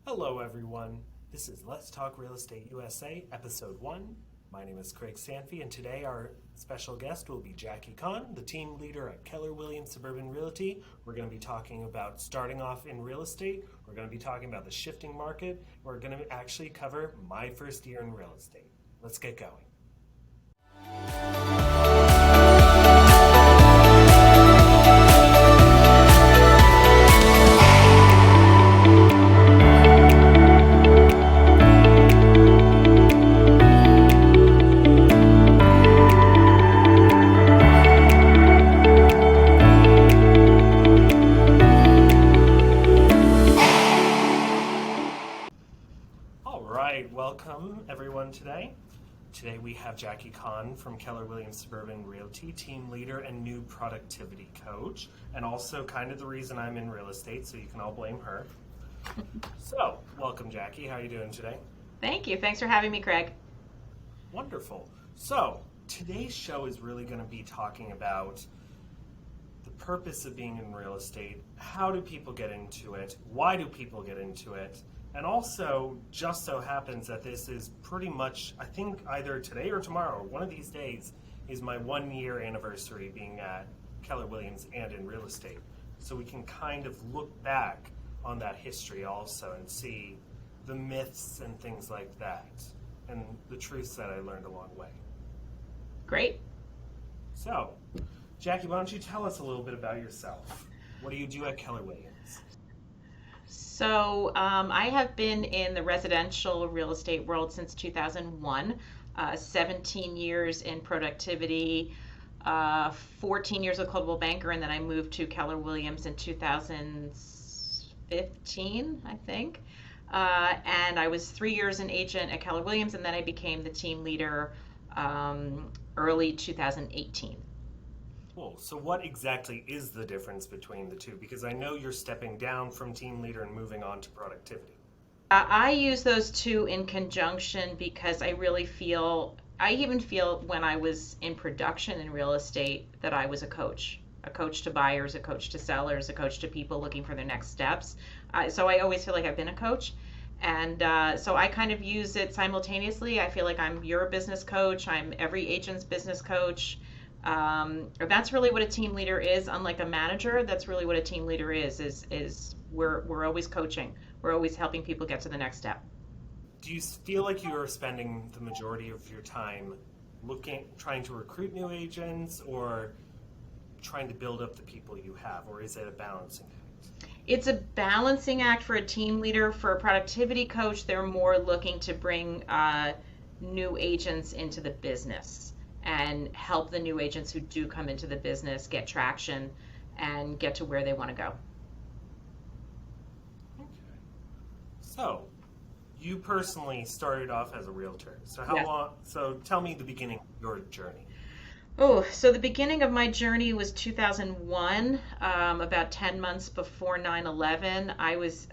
Hello, everyone. This is Let's Talk Real Estate USA, Episode 1. My name is Craig Sanphy, and today our special guest will be Jackie Kahan, the team leader at Keller Williams Suburban Realty. We're going to be talking about starting off in real estate. We're going to be talking about the shifting market. We're going to actually cover my first year in real estate. Let's get going. Welcome everyone today. Today we have Jackie Kahan from Keller Williams Suburban Realty, team leader and new productivity coach, and also kind of the reason I'm in real estate, so you can all blame her. So, welcome Jackie. How are you doing today? Thank you. Thanks for having me, Craig. Wonderful. So, today's show is really going to be talking about the purpose of being in real estate. How do people get into it? Why do people get into it? And also, just so happens that this is pretty much, I think either today or tomorrow, one of these days, is my 1 year anniversary being at Keller Williams and in real estate. So we can kind of look back on that history also and see the myths and things like that and the truths that I learned along the way. Great. So, Jackie, why don't you tell us a little bit about yourself? What do you do at Keller Williams? So I have been in the residential real estate world since 2001, 17 years in productivity, 14 years with Coldwell Banker, and then I moved to Keller Williams in 2015, I think. And I was 3 years an agent at Keller Williams, and then I became the team leader early 2018. Cool. So what exactly is the difference between the two? Because I know you're stepping down from team leader and moving on to productivity. I use those two in conjunction because I even feel when I was in production in real estate that I was a coach to buyers, a coach to sellers, a coach to people looking for their next steps. So I always feel like I've been a coach. And so I kind of use it simultaneously. I feel like I'm your business coach. I'm every agent's business coach. That's really what a team leader is. Unlike a manager, that's really what a team leader is we're always coaching. We're always helping people get to the next step. Do you feel like you are spending the majority of your time trying to recruit new agents or trying to build up the people you have, or is it a balancing act? It's a balancing act for a team leader. For a productivity coach, they're more looking to bring new agents into the business and help the new agents who do come into the business get traction and get to where they want to go. Okay. So, you personally started off as a realtor. So Yes. So tell me the beginning of your journey. Oh, so the beginning of my journey was 2001, about 10 months before 9/11. I was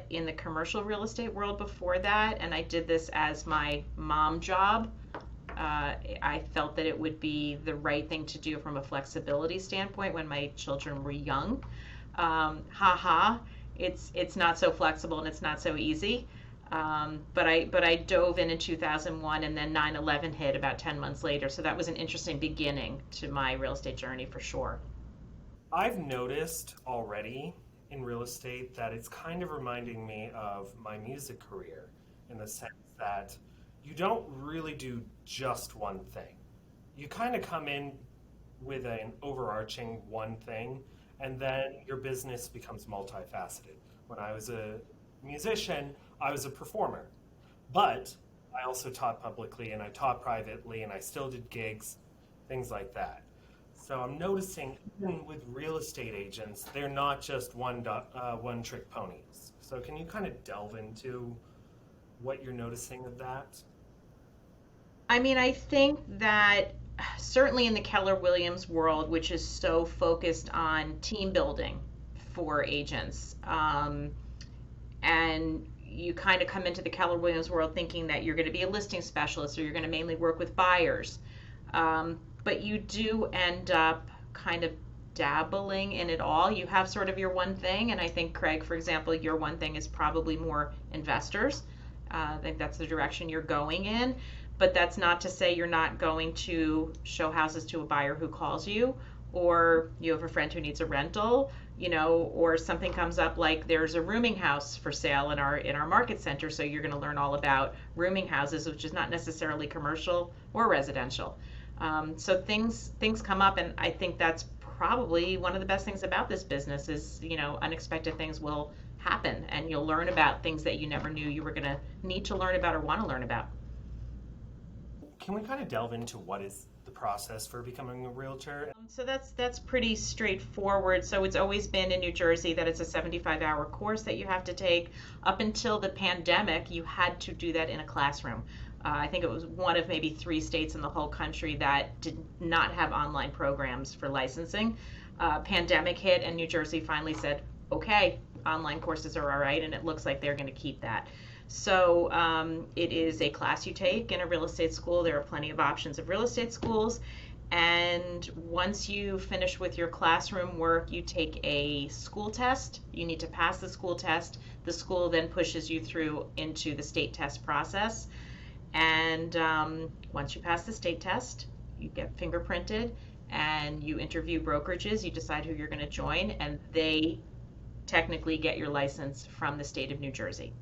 in the commercial real estate world before that, and I did this as my mom job. I felt that it would be the right thing to do from a flexibility standpoint when my children were young. It's not so flexible and it's not so easy. But I dove in 2001, and then 9/11 hit about 10 months later. So that was an interesting beginning to my real estate journey for sure. I've noticed already in real estate that it's kind of reminding me of my music career in the sense that you don't really do just one thing. You kind of come in with an overarching one thing, and then your business becomes multifaceted. When I was a musician, I was a performer, but I also taught publicly and I taught privately and I still did gigs, things like that. So I'm noticing even with real estate agents, they're not just one trick ponies. So can you kind of delve into what you're noticing of that? I mean, I think that certainly in the Keller Williams world, which is so focused on team building for agents, and you kind of come into the Keller Williams world thinking that you're going to be a listing specialist or you're going to mainly work with buyers. But you do end up kind of dabbling in it all. You have sort of your one thing, and I think, Craig, for example, your one thing is probably more investors. I think that's the direction you're going in. But that's not to say you're not going to show houses to a buyer who calls you, or you have a friend who needs a rental, or something comes up like there's a rooming house for sale in our market center, so you're going to learn all about rooming houses, which is not necessarily commercial or residential. So things come up, and I think that's probably one of the best things about this business is, unexpected things will happen, and you'll learn about things that you never knew you were going to need to learn about or want to learn about. Can we kind of delve into what is the process for becoming a realtor? So that's pretty straightforward. So it's always been in New Jersey that it's a 75-hour course that you have to take. Up until the pandemic, you had to do that in a classroom. I think it was one of maybe 3 states in the whole country that did not have online programs for licensing. Pandemic hit, and New Jersey finally said, okay, online courses are all right, and it looks like they're going to keep that. So it is a class you take in a real estate school. There are plenty of options of real estate schools. And once you finish with your classroom work, you take a school test. You need to pass the school test. The school then pushes you through into the state test process. And once you pass the state test, you get fingerprinted and you interview brokerages. You decide who you're going to join, and they technically get your license from the state of New Jersey.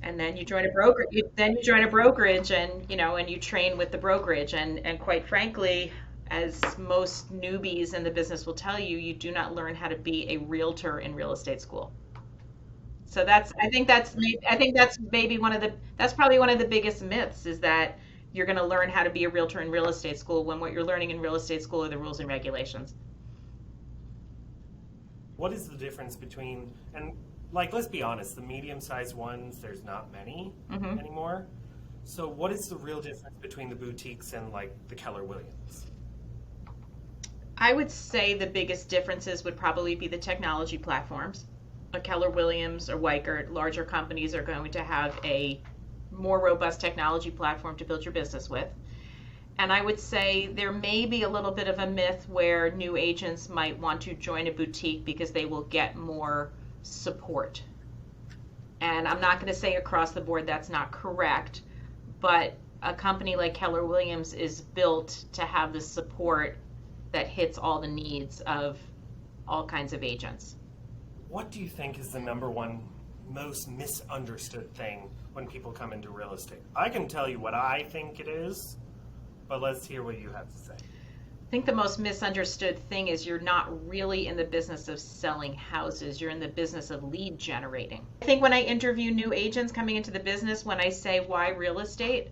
And then you join a broker. Then you join a brokerage, and and you train with the brokerage. And quite frankly, as most newbies in the business will tell you, you do not learn how to be a realtor in real estate school. So I think that's maybe that's probably one of the biggest myths, is that you're going to learn how to be a realtor in real estate school when what you're learning in real estate school are the rules and regulations. What is the difference between, and like, let's be honest, the medium-sized ones, there's not many anymore. So what is the real difference between the boutiques and like the Keller Williams? I would say the biggest differences would probably be the technology platforms. A Keller Williams or Weichert, larger companies are going to have a more robust technology platform to build your business with. And I would say there may be a little bit of a myth where new agents might want to join a boutique because they will get more support. And I'm not going to say across the board that's not correct, but a company like Keller Williams is built to have the support that hits all the needs of all kinds of agents. What do you think is the number one most misunderstood thing when people come into real estate? I can tell you what I think it is, but let's hear what you have to say. I think the most misunderstood thing is you're not really in the business of selling houses. You're in the business of lead generating. I think when I interview new agents coming into the business, when I say, why real estate?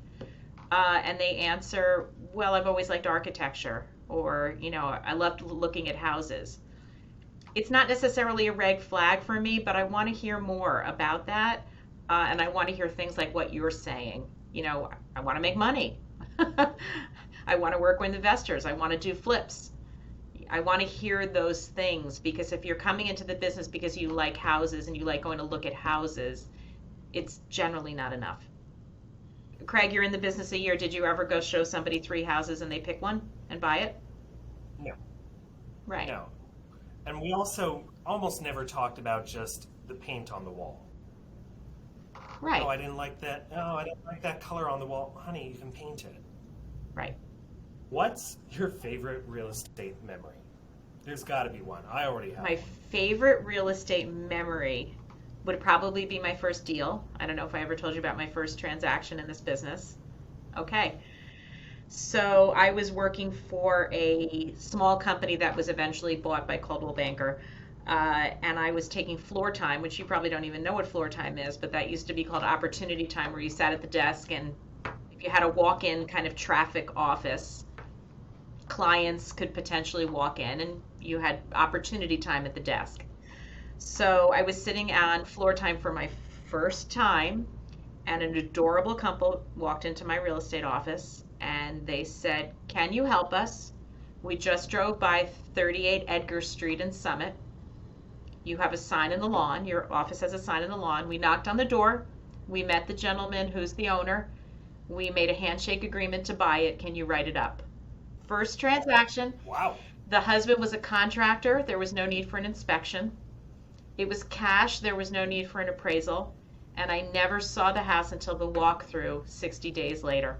And they answer, well, I've always liked architecture, or, I loved looking at houses. It's not necessarily a red flag for me, but I want to hear more about that. And I want to hear things like what you're saying. I want to make money. I want to work with investors. I want to do flips. I want to hear those things, because if you're coming into the business because you like houses and you like going to look at houses, it's generally not enough. Craig, you're in the business a year. Did you ever go show somebody 3 houses and they pick one and buy it? No. Right. No. And we also almost never talked about just the paint on the wall. Right. Oh, I didn't like that. Oh, I didn't like that color on the wall. Honey, you can paint it. Right. What's your favorite real estate memory? There's got to be one. I already have. My favorite real estate memory would probably be my first deal. I don't know if I ever told you about my first transaction in this business. Okay. So I was working for a small company that was eventually bought by Coldwell Banker. And I was taking floor time, which you probably don't even know what floor time is, but that used to be called opportunity time, where you sat at the desk, and if you had a walk-in kind of traffic office, clients could potentially walk in, and you had opportunity time at the desk. So I was sitting on floor time for my first time, and an adorable couple walked into my real estate office, and they said, "Can you help us? We just drove by 38 Edgar Street in Summit. You have a sign in the lawn. Your office has a sign in the lawn." We knocked on the door. We met the gentleman who's the owner. We made a handshake agreement to buy it. Can you write it up? First transaction. Wow. The husband was a contractor. There was no need for an inspection. It was cash. There was no need for an appraisal. And I never saw the house until the walkthrough 60 days later.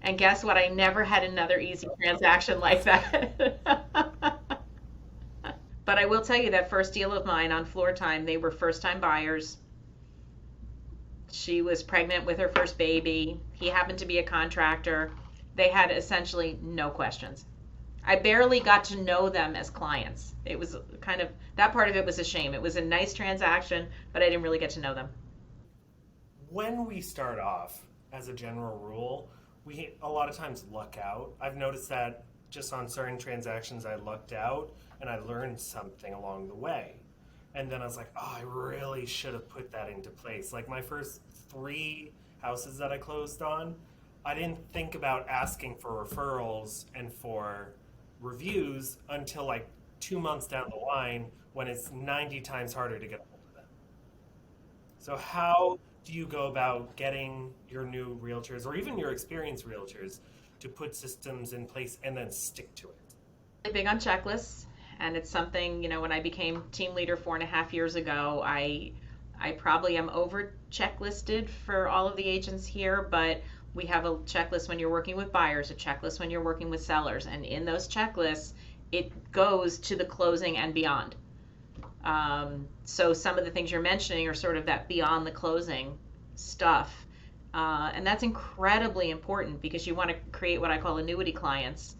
And guess what? I never had another easy transaction like that. But I will tell you that first deal of mine on Floor Time, they were first time buyers. She was pregnant with her first baby. He happened to be a contractor. They had essentially no questions. I barely got to know them as clients. It was kind of, that part of it was a shame. It was a nice transaction, but I didn't really get to know them. When we start off, as a general rule, we a lot of times luck out. I've noticed that just on certain transactions I lucked out and I learned something along the way. And then I was like, oh, I really should have put that into place. Like my first 3 houses that I closed on, I didn't think about asking for referrals and for reviews until like 2 months down the line when it's 90 times harder to get a hold of them. So how do you go about getting your new realtors or even your experienced realtors to put systems in place and then stick to it? Really big on checklists, and it's something, when I became team leader 4.5 years ago, I probably am over checklisted for all of the agents here, but we have a checklist when you're working with buyers, a checklist when you're working with sellers, and in those checklists, it goes to the closing and beyond. So some of the things you're mentioning are sort of that beyond the closing stuff. And that's incredibly important because you want to create what I call annuity clients.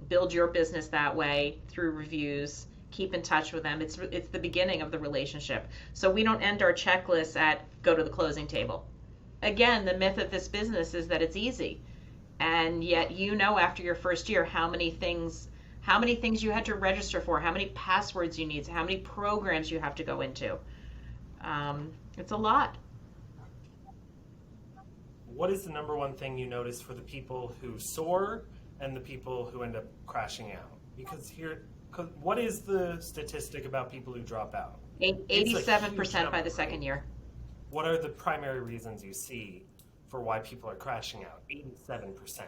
Build your business that way through reviews, keep in touch with them. It's the beginning of the relationship. So we don't end our checklists at go to the closing table. Again, the myth of this business is that it's easy. And yet after your first year how many things you had to register for, how many passwords you need, how many programs you have to go into. It's a lot. What is the number one thing you notice for the people who soar and the people who end up crashing out? Because what is the statistic about people who drop out? 87% by the second year. What are the primary reasons you see for why people are crashing out? 87%.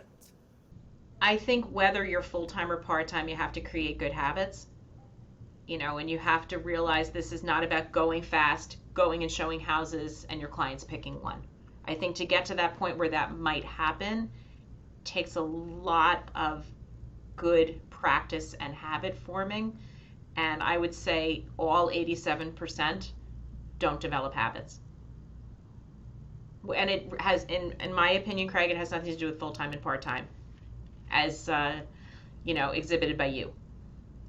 I think whether you're full-time or part-time, you have to create good habits, and you have to realize this is not about going fast, going and showing houses and your clients picking one. I think to get to that point where that might happen takes a lot of good practice and habit forming. And I would say all 87% don't develop habits. And it has, in my opinion, Craig, it has nothing to do with full-time and part-time, as exhibited by you.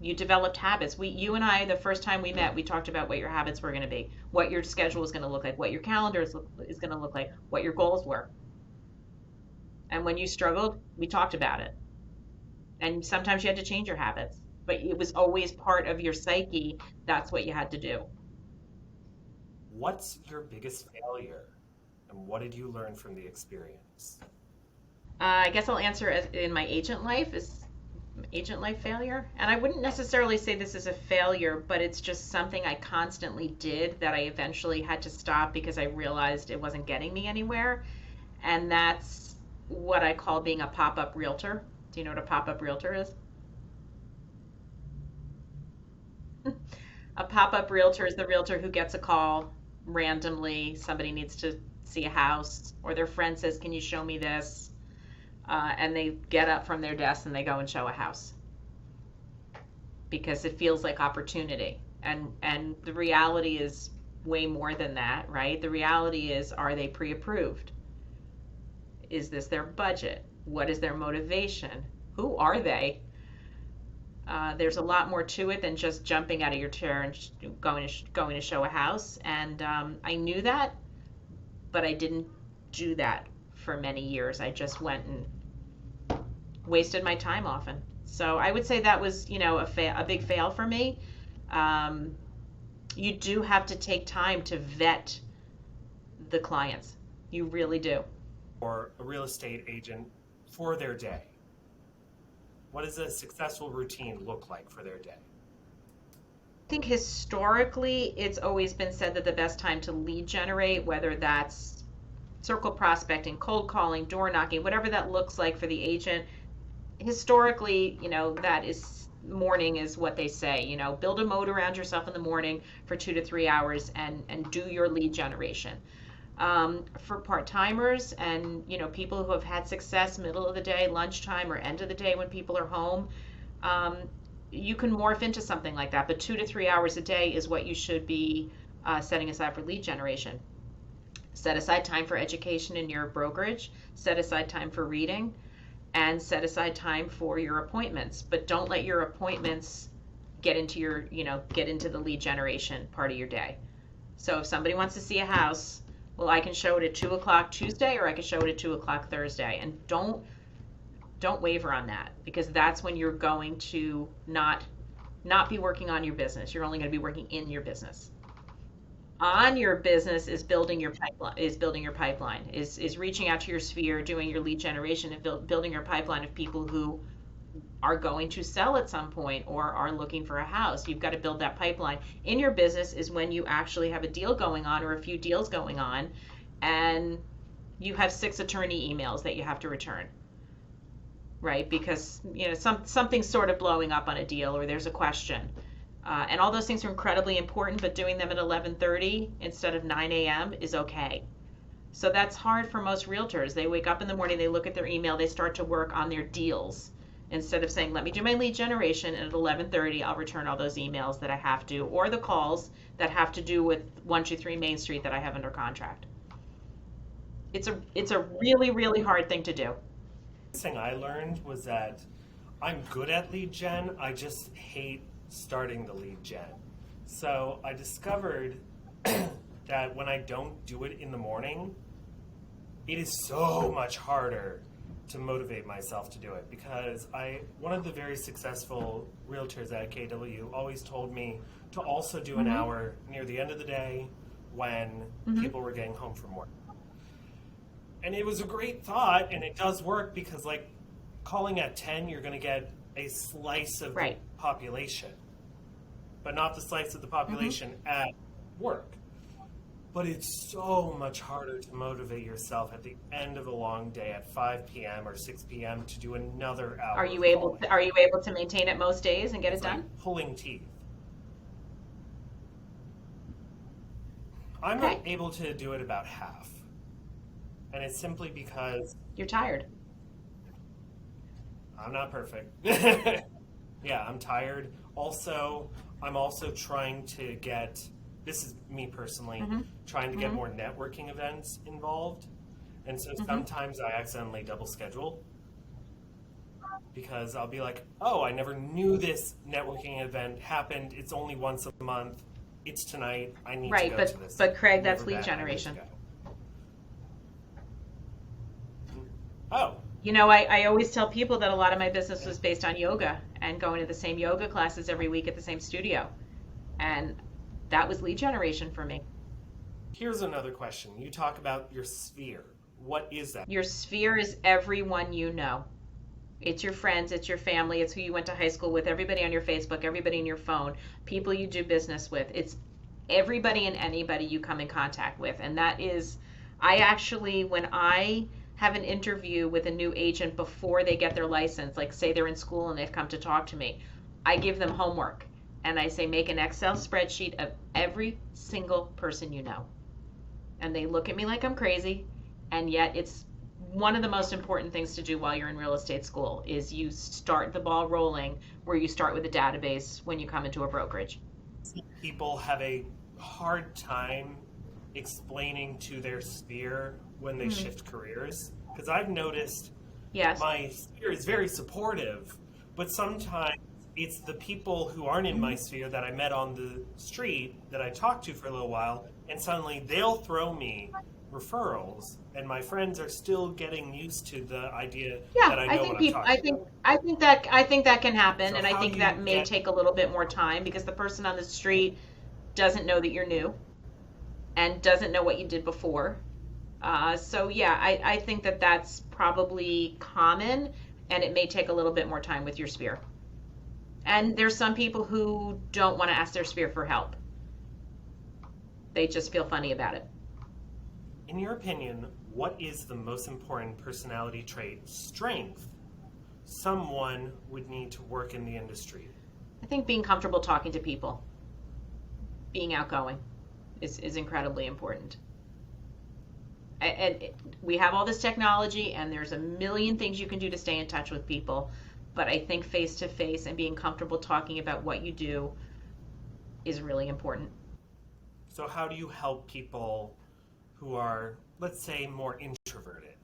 You developed habits. You and I, the first time we met, we talked about what your habits were going to be, what your schedule was going to look like, what your calendar is going to look like, what your goals were. And when you struggled, we talked about it. And sometimes you had to change your habits, but it was always part of your psyche. That's what you had to do. What's your biggest failure? And what did you learn from the experience? I guess I'll answer as in my agent life failure. And I wouldn't necessarily say this is a failure, but it's just something I constantly did that I eventually had to stop because I realized it wasn't getting me anywhere. And that's what I call being a pop-up realtor. Do you know what a pop-up realtor is? A pop-up realtor is the realtor who gets a call randomly. Somebody needs to see a house, or their friend says, can you show me this? And they get up from their desk and they go and show a house because it feels like opportunity. And the reality is way more than that, right? The reality is, are they pre-approved? Is this their budget? What is their motivation? Who are they? There's a lot more to it than just jumping out of your chair and going to show a house. And I knew that, but I didn't do that for many years. I just went and wasted my time often. So I would say that was, a big fail for me. You do have to take time to vet the clients. You really do. Or a real estate agent for their day. What does a successful routine look like for their day? I think historically, it's always been said that the best time to lead generate, whether that's circle prospecting, cold calling, door knocking, whatever that looks like for the agent, historically, that is morning is what they say. Build a moat around yourself in the morning for 2 to 3 hours and do your lead generation. For part-timers and people who have had success middle of the day, lunchtime, or end of the day when people are home, um, you can morph into something like that. But 2 to 3 hours a day is what you should be setting aside for lead generation. Set aside time for education in your brokerage, set aside time for reading, and set aside time for your appointments. But don't let your appointments get into the lead generation part of your day. So if somebody wants to see a house, well, I can show it at 2 o'clock Tuesday, or I can show it at 2 o'clock Thursday. And don't waver on that, because that's when you're going to not be working on your business. You're only going to be working in your business. On your business is building your pipeline, is reaching out to your sphere, doing your lead generation, and building your pipeline of people who are going to sell at some point or are looking for a house. You've got to build that pipeline. In your business is when you actually have a deal going on or a few deals going on, and you have 6 attorney emails that you have to return, right? Because something's sort of blowing up on a deal, or there's a question. And all those things are incredibly important, but doing them at 11:30 instead of 9 a.m. is okay. So that's hard for most realtors. They wake up in the morning, they look at their email, they start to work on their deals instead of saying, let me do my lead generation, and at 11:30 I'll return all those emails that I have to, or the calls that have to do with 123 Main Street that I have under contract. It's a really, really hard thing to do. The thing I learned was that I'm good at lead gen, I just hate starting the lead gen. So I discovered that when I don't do it in the morning, it is so much harder to motivate myself to do it, because one of the very successful realtors at KW always told me to also do an hour near the end of the day when people were getting home from work. And it was a great thought, and it does work, because like calling at 10, you're going to get a slice of the population, but not the slice of the population at work. But it's so much harder to motivate yourself at the end of a long day at 5 p.m. or 6 p.m. to do another hour. Are you able to maintain it most days and get it done? Like pulling teeth. I'm not able to do it about half. And it's simply because you're tired. I'm not perfect. Yeah, I'm tired. Also, I'm also trying to get, this is me personally, trying to get more networking events involved. And so sometimes I accidentally double schedule, because I'll be like, oh, I never knew this networking event happened. It's only once a month. It's tonight. I need to go to this. But Craig, that's lead generation. Oh. I always tell people that a lot of my business was based on yoga and going to the same yoga classes every week at the same studio. And that was lead generation for me. Here's another question. You talk about your sphere. What is that? Your sphere is everyone you know. It's your friends, it's your family, it's who you went to high school with, everybody on your Facebook, everybody in your phone, people you do business with. It's everybody and anybody you come in contact with. And that is, when I have an interview with a new agent before they get their license, like say they're in school and they've come to talk to me, I give them homework. And I say, make an Excel spreadsheet of every single person you know. And they look at me like I'm crazy, and yet it's one of the most important things to do while you're in real estate school is you start the ball rolling where you start with a database when you come into a brokerage. People have a hard time explaining to their sphere when they shift careers, because I've noticed my sphere is very supportive, but sometimes it's the people who aren't in my sphere that I met on the street that I talked to for a little while, and suddenly they'll throw me referrals, and my friends are still getting used to the idea that I know what I'm talking about. I think that can happen, So and I think that may take a little bit more time, because the person on the street doesn't know that you're new and doesn't know what you did before. I think that that's probably common, and it may take a little bit more time with your sphere. And there's some people who don't want to ask their sphere for help. They just feel funny about it. In your opinion, what is the most important personality trait, strength, someone would need to work in the industry? I think being comfortable talking to people, being outgoing is incredibly important. And we have all this technology and there's a million things you can do to stay in touch with people, but I think face to face and being comfortable talking about what you do is really important. So how do you help people who are, let's say, more introverted?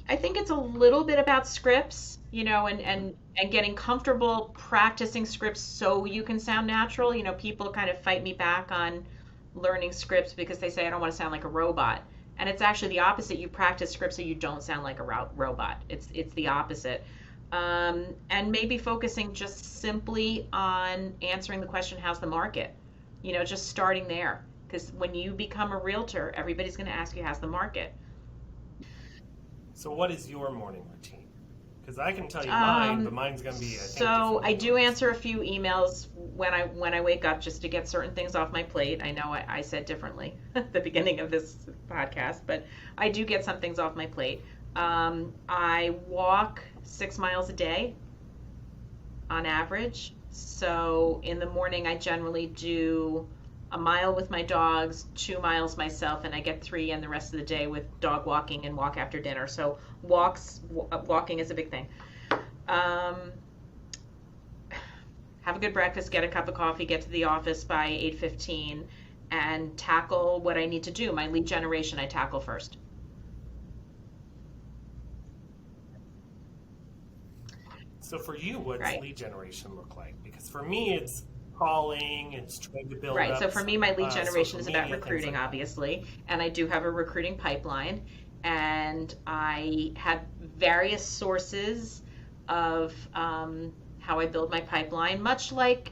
I think it's a little bit about scripts, and getting comfortable practicing scripts so you can sound natural. People kind of fight me back on learning scripts because they say I don't want to sound like a robot. And it's actually the opposite. You practice scripts so you don't sound like a robot. It's the opposite. And maybe focusing just simply on answering the question, how's the market? Just starting there. Because when you become a realtor, everybody's going to ask you, how's the market? So what is your morning routine? Because I can tell you mine, but mine's going to be, I think, So I different. do answer a few emails when I wake up just to get certain things off my plate. I know I said differently at the beginning of this podcast, but I do get some things off my plate. I walk 6 miles a day on average. So in the morning, I generally do a mile with my dogs, 2 miles myself, and I get 3 in the rest of the day with dog walking and walk after dinner. So walking is a big thing. Have a good breakfast, get a cup of coffee, get to the office by 8:15, and tackle what I need to do. My lead generation, I tackle first. So for you, what's Right. lead generation look like? Because for me, it's calling, it's trying to build Right. up So for me, my lead generation social is about media, things recruiting, like that. obviously, and I do have a recruiting pipeline, and I have various sources of how I build my pipeline, much like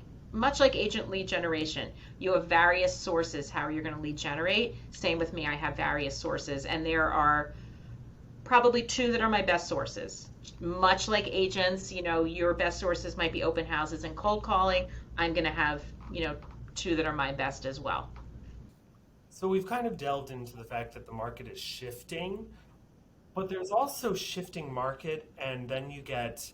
agent lead generation. You have various sources how you're going to lead generate. Same with me, I have various sources, and there are probably 2 that are my best sources. Much like agents, your best sources might be open houses and cold calling. I'm going to have, 2 that are my best as well. So we've kind of delved into the fact that the market is shifting, but there's also shifting market, and then you get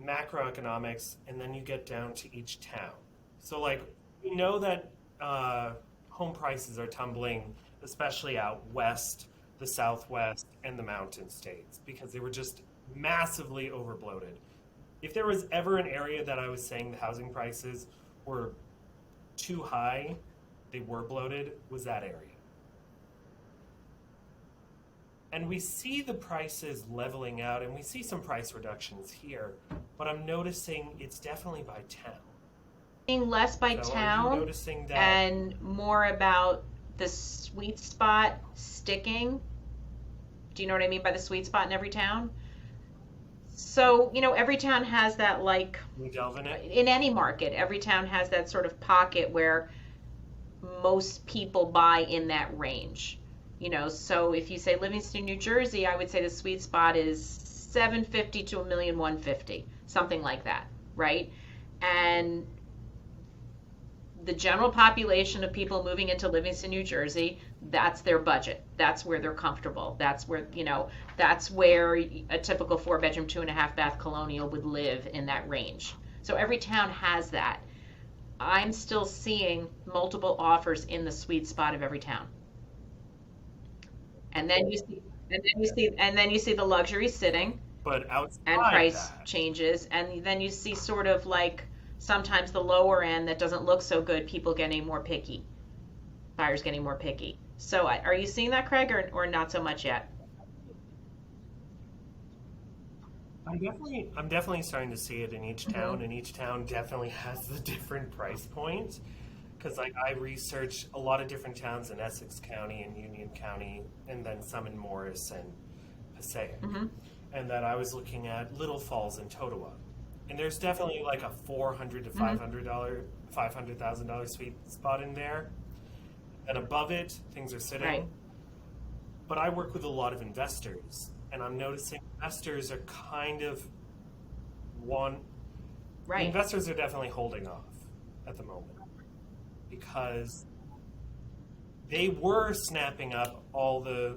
macroeconomics, and then you get down to each town. So, like, we know that home prices are tumbling, especially out west, the southwest, and the mountain states, because they were just massively overbloated. If there was ever an area that I was saying the housing prices were too high, they were bloated, was that area. And we see the prices leveling out, and we see some price reductions here, but I'm noticing it's definitely by town. Being less by So are you town noticing that? and more about the sweet spot sticking. Do you know what I mean by the sweet spot in every town? So, every town has that, like, Can we delve in it? in any market, every town has that sort of pocket where most people buy in that range. So if you say Livingston, New Jersey, I would say the sweet spot is 750 to 1,150,000, something like that, right? And the general population of people moving into Livingston, New Jersey, that's their budget. That's where they're comfortable. That's where a typical 4-bedroom, 2.5-bath colonial would live, in that range. So every town has that. I'm still seeing multiple offers in the sweet spot of every town. And then you see the luxury sitting But and outside price that, changes, and then you see sort of like sometimes the lower end that doesn't look so good, people getting more picky, buyers getting more picky. So are you seeing that, Craig, or not so much yet? I'm definitely starting to see it in each Hmm. town, and each town definitely has the different price point. Because like I research a lot of different towns in Essex County and Union County, and then some in Morris and Passaic. Hmm. And that I was looking at Little Falls and Totowa, and there's definitely like a $400 to Hmm. $500,000 sweet spot in there. And above it, things are sitting. Right. But I work with a lot of investors, and I'm noticing investors are kind of one. Right. Investors are definitely holding off at the moment because they were snapping up all the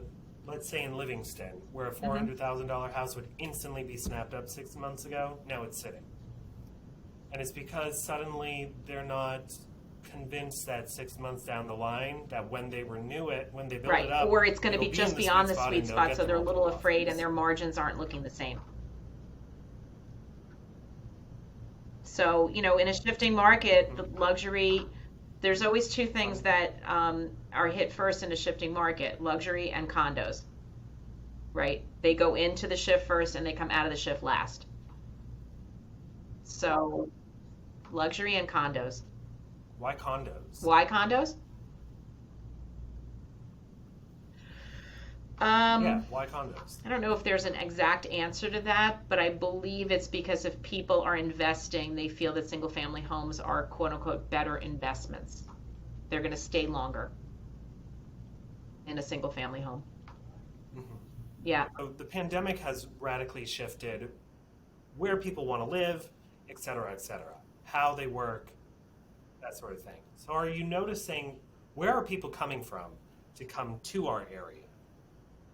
let's say in Livingston, where a Mm-hmm. $400,000 house would instantly be snapped up 6 months ago, now it's sitting. And it's because suddenly they're not convinced that 6 months down the line, that when they renew it, when they build Right. it up, Or it's going to it'll be in just the beyond the spot sweet and they'll spot, get so the they're a little multiple afraid and offers. their margins aren't looking the same. So, in a shifting market, the luxury, there's always two things that are hit first in a shifting market: luxury and condos, right? They go into the shift first and they come out of the shift last. So, luxury and condos. Why condos? Why condos? Yeah, Um, why condos? I don't know if there's an exact answer to that, but I believe it's because if people are investing, they feel that single family homes are quote unquote better investments. They're going to stay longer in a single family home. Mhm. Yeah. So the pandemic has radically shifted where people want to live, et cetera, how they work, that sort of thing. So are you noticing where are people coming from to come to our area?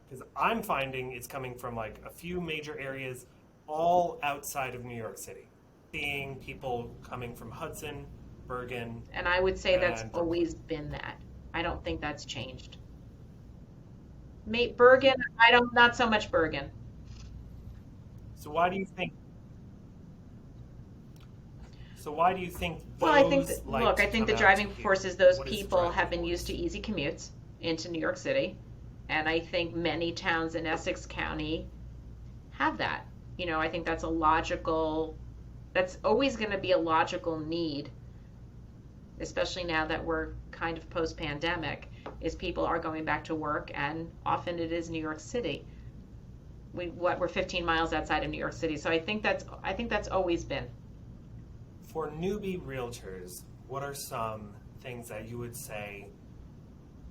Because I'm finding it's coming from like a few major areas all outside of New York City. Seeing people coming from Hudson, Bergen, And I would say that's and Brooklyn. always been that. I don't think that's changed. Bergen, I don't, not so much Bergen. So why do you think so why do you think Well, I think those that, like look, to I think come the out to driving here? force is those What is the people driving have been used to force? easy commutes into New York City. And I think many towns in Essex County have that. I think that's always going to be a logical need, especially now that we're kind of post-pandemic, is people are going back to work, and often it is New York City. We're 15 miles outside of New York City, so I think that's always been. For newbie realtors, what are some things that you would say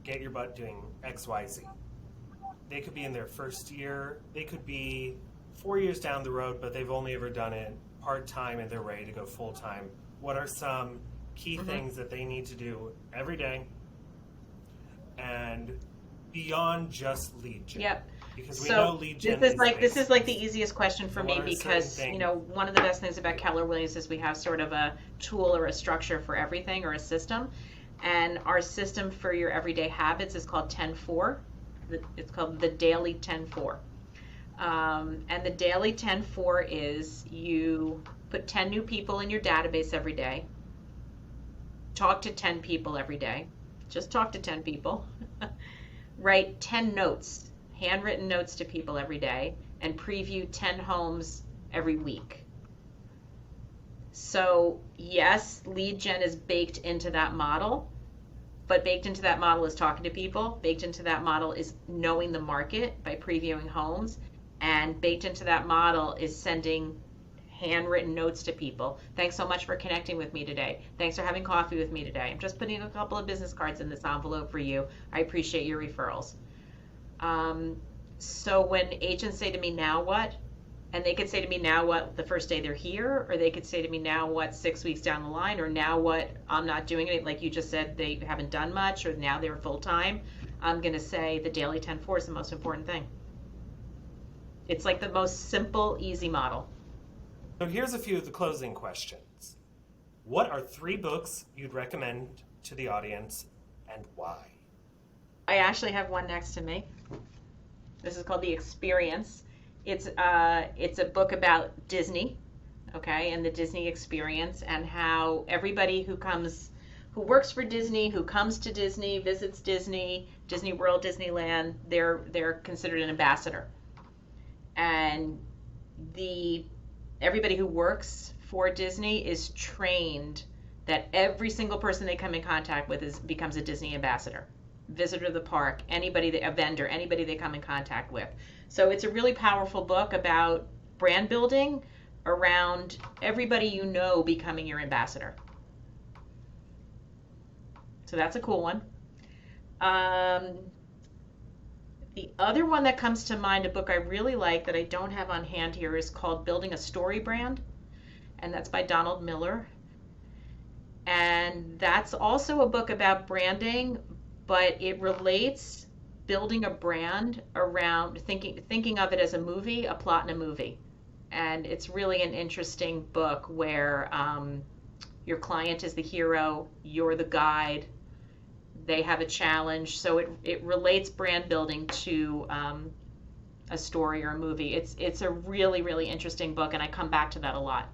get your butt doing XYZ? They could be in their first year, they could be 4 years down the road, but they've only ever done it part-time and they're ready to go full-time. What are some key Hmm. things that they need to do every day and beyond just lead gen? Yep. Because we know So lead this gen is is like this is like the basics. easiest question for So me what are certain because things? one of the best things about Keller Williams is we have sort of a tool or a structure for everything, or a system, and our system for your everyday habits is called 10-4. It's called the Daily 10-4. And the Daily 10-4 is you put 10 new people in your database every day, talk to 10 people every day, just talk to 10 people, write 10 notes, handwritten notes to people every day, and preview 10 homes every week. So yes, lead gen is baked into that model, but baked into that model is talking to people. Baked into that model is knowing the market by previewing homes. And baked into that model is sending handwritten notes to people. Thanks so much for connecting with me today. Thanks for having coffee with me today. I'm just putting a couple of business cards in this envelope for you. I appreciate your referrals. So when agents say to me, now what? And they could say to me, now what, the first day they're here, or they could say to me, now what, 6 weeks down the line, or now what, I'm not doing it, like you just said, they haven't done much, or now they're full time. I'm going to say the Daily 10-4 is the most important thing. It's like the most simple, easy model. So here's a few of the closing questions. What are 3 books you'd recommend to the audience and why? I actually have one next to me. This is called The Experience. It's a book about Disney, okay, and the Disney experience, and how everybody who works for Disney, who comes to Disney, visits Disney, Disney World, Disneyland, they're considered an ambassador. And everybody who works for Disney is trained that every single person they come in contact with becomes a Disney ambassador, visitor to the park, a vendor, anybody they come in contact with. So it's a really powerful book about brand building around everybody you know becoming your ambassador. So that's a cool one. The other one that comes to mind, a book I really like that I don't have on hand here, is called Building a Story Brand, and that's by Donald Miller. And that's also a book about branding, but it relates building a brand around thinking of it as a movie, a plot in a movie. And it's really an interesting book where your client is the hero, you're the guide, they have a challenge. So it relates brand building to a story or a movie. It's a really, really interesting book, and I come back to that a lot.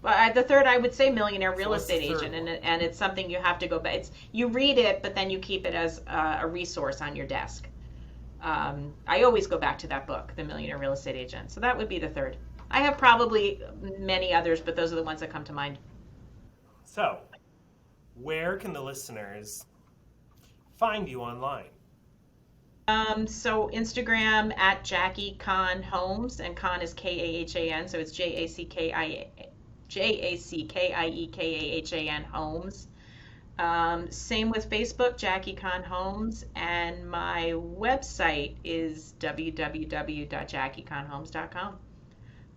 But the third, I would say, Millionaire Real Estate Agent, and it's something you have to go back. You read it, but then you keep it as a resource on your desk. I always go back to that book, The Millionaire Real Estate Agent. So that would be the third. I have probably many others, but those are the ones that come to mind. So, where can the listeners find you online? So Instagram at Jackie Kahan Homes, and Kahan is Kahan, so it's JackieKahan Homes. Same with Facebook, Jackie Kahan Homes, and my website is www.JackieKahanHomes.com.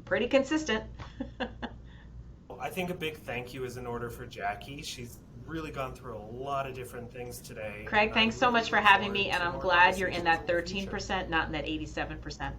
Pretty consistent. I think a big thank you is in order for Jackie. She's really gone through a lot of different things today. Craig, thanks so much for having me, and I'm glad you're in that 13%, not in that 87%.